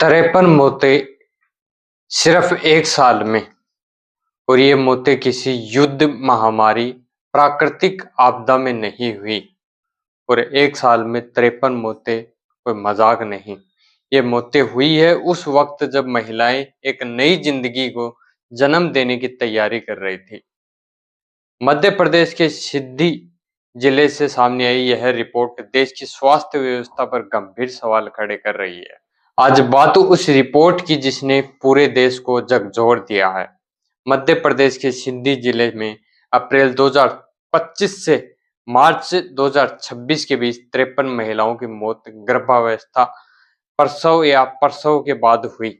53 मौतें सिर्फ एक साल में। और ये मौतें किसी युद्ध, महामारी, प्राकृतिक आपदा में नहीं हुई। और एक साल में 53 मौतें कोई मजाक नहीं। ये मौतें हुई है उस वक्त जब महिलाएं एक नई जिंदगी को जन्म देने की तैयारी कर रही थी। मध्य प्रदेश के सिद्धि जिले से सामने आई यह रिपोर्ट देश की स्वास्थ्य व्यवस्था पर गंभीर सवाल खड़े कर रही है। आज बात उस रिपोर्ट की जिसने पूरे देश को झकझोर दिया है। मध्य प्रदेश के सिंधी जिले में अप्रैल 2025 से मार्च 2026 के बीच 53 महिलाओं की मौत गर्भावस्था, प्रसव या प्रसव के बाद हुई।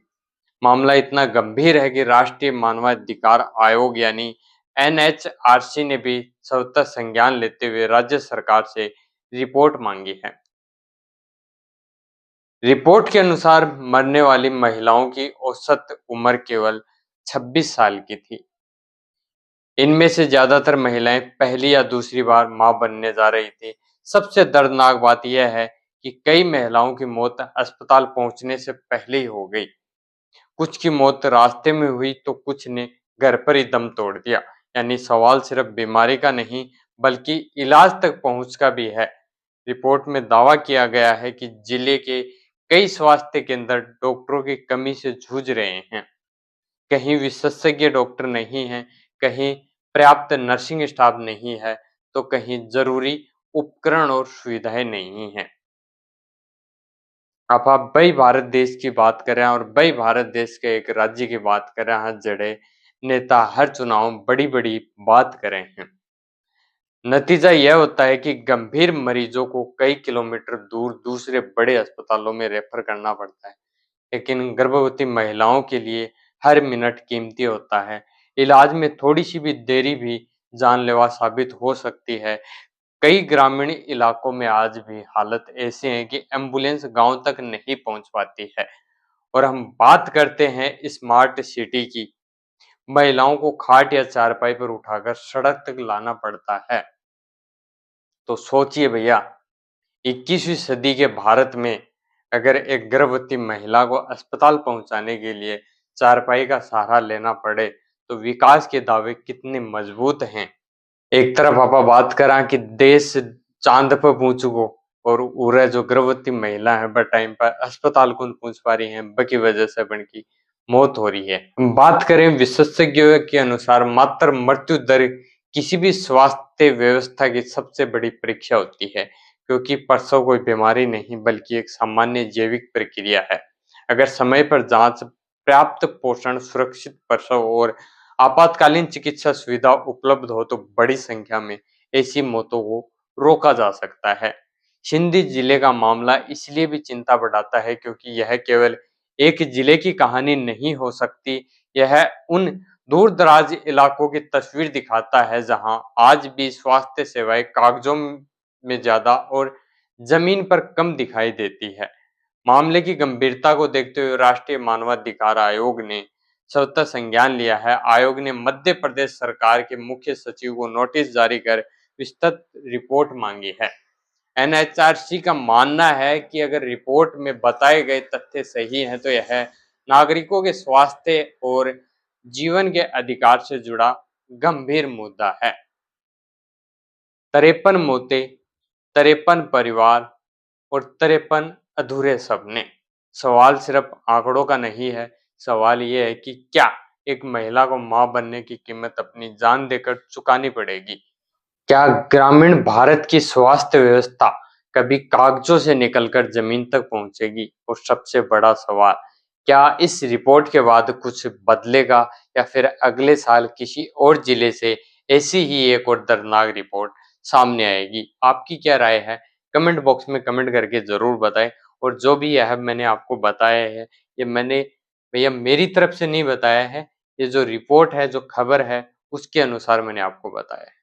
मामला इतना गंभीर है कि राष्ट्रीय मानवाधिकार आयोग यानी एनएचआरसी ने भी स्वतः संज्ञान लेते हुए राज्य सरकार से रिपोर्ट मांगी है। रिपोर्ट के अनुसार मरने वाली महिलाओं की औसत उम्र केवल 26 साल की थी। इनमें से ज्यादातर महिलाएं पहली या दूसरी बार मां बनने जा रही थी। सबसे दर्दनाक बात यह है कि कई महिलाओं की मौत अस्पताल पहुंचने से पहले ही हो गई। कुछ की मौत रास्ते में हुई तो कुछ ने घर पर ही दम तोड़ दिया। यानी सवाल सिर्फ बीमारी का नहीं बल्कि इलाज तक पहुंच का भी है। रिपोर्ट में दावा किया गया है कि जिले के कई स्वास्थ्य केंद्र डॉक्टरों की कमी से जूझ रहे हैं। कहीं विशेषज्ञ डॉक्टर नहीं हैं, कहीं पर्याप्त नर्सिंग स्टाफ नहीं है, तो कहीं जरूरी उपकरण और सुविधाएं नहीं हैं। अब आप वही भारत देश की बात कर रहे हैं और वही भारत देश के एक राज्य की बात कर रहे हैं जड़े नेता हर चुनाव में बड़ी बड़ी बात कर रहे हैं। नतीजा यह होता है कि गंभीर मरीजों को कई किलोमीटर दूर दूसरे बड़े अस्पतालों में रेफर करना पड़ता है। लेकिन गर्भवती महिलाओं के लिए हर मिनट कीमती होता है। इलाज में थोड़ी सी भी देरी भी जानलेवा साबित हो सकती है। कई ग्रामीण इलाकों में आज भी हालत ऐसी है कि एम्बुलेंस गांव तक नहीं पहुंच पाती है। और हम बात करते हैं स्मार्ट सिटी की। महिलाओं को खाट या चारपाई पर उठाकर सड़क तक लाना पड़ता है। तो सोचिए भैया, 21वीं सदी के भारत में अगर एक गर्भवती महिला को अस्पताल पहुंचाने के लिए चारपाई का सहारा लेना पड़े तो विकास के दावे कितने मजबूत हैं। एक तरफ आप बात करा कि देश चांद पर पहुंच चुको और उरे जो गर्भवती महिला है बट टाइम पर अस्पताल को पहुंच पा रही हैं, बकी वजह से बन की मौत हो रही है। बात करें विशेषज्ञों के अनुसार मात्र मृत्यु दर किसी भी स्वास्थ्य व्यवस्था की सबसे बड़ी परीक्षा होती है, क्योंकि प्रसव कोई बीमारी नहीं बल्कि एक सामान्य जैविक प्रक्रिया है। अगर समय पर जांच, पर्याप्त पोषण, सुरक्षित प्रसव और आपातकालीन चिकित्सा सुविधा उपलब्ध हो तो बड़ी संख्या में ऐसी मौतों को रोका जा सकता है। सिंधी जिले का मामला इसलिए भी चिंता बढ़ाता है क्योंकि यह केवल एक जिले की कहानी नहीं हो सकती, यह उन दूर दराज इलाकों की तस्वीर दिखाता है जहां आज भी स्वास्थ्य सेवाएं कागजों में ज्यादा और जमीन पर कम दिखाई देती है। मामले की गंभीरता को देखते हुए राष्ट्रीय मानवाधिकार आयोग ने स्वतः संज्ञान लिया है। आयोग ने मध्य प्रदेश सरकार के मुख्य सचिव को नोटिस जारी कर विस्तृत रिपोर्ट मांगी है। एनएचआरसी का मानना है कि अगर रिपोर्ट में बताए गए तथ्य सही हैं तो यह नागरिकों के स्वास्थ्य और जीवन के अधिकार से जुड़ा गंभीर मुद्दा है। 53 मौतें, 53 परिवार और 53 अधूरे सपने। सवाल सिर्फ आंकड़ों का नहीं है, सवाल ये है कि क्या एक महिला को मां बनने की कीमत अपनी जान देकर चुकानी पड़ेगी? क्या ग्रामीण भारत की स्वास्थ्य व्यवस्था कभी कागजों से निकलकर जमीन तक पहुंचेगी? और सबसे बड़ा सवाल, क्या इस रिपोर्ट के बाद कुछ बदलेगा या फिर अगले साल किसी और जिले से ऐसी ही एक और दर्दनाक रिपोर्ट सामने आएगी? आपकी क्या राय है? कमेंट बॉक्स में कमेंट करके जरूर बताएं। और जो भी यह मैंने आपको बताया है, ये मैंने भैया मेरी तरफ से नहीं बताया है, ये जो रिपोर्ट है, जो खबर है, उसके अनुसार मैंने आपको बताया है।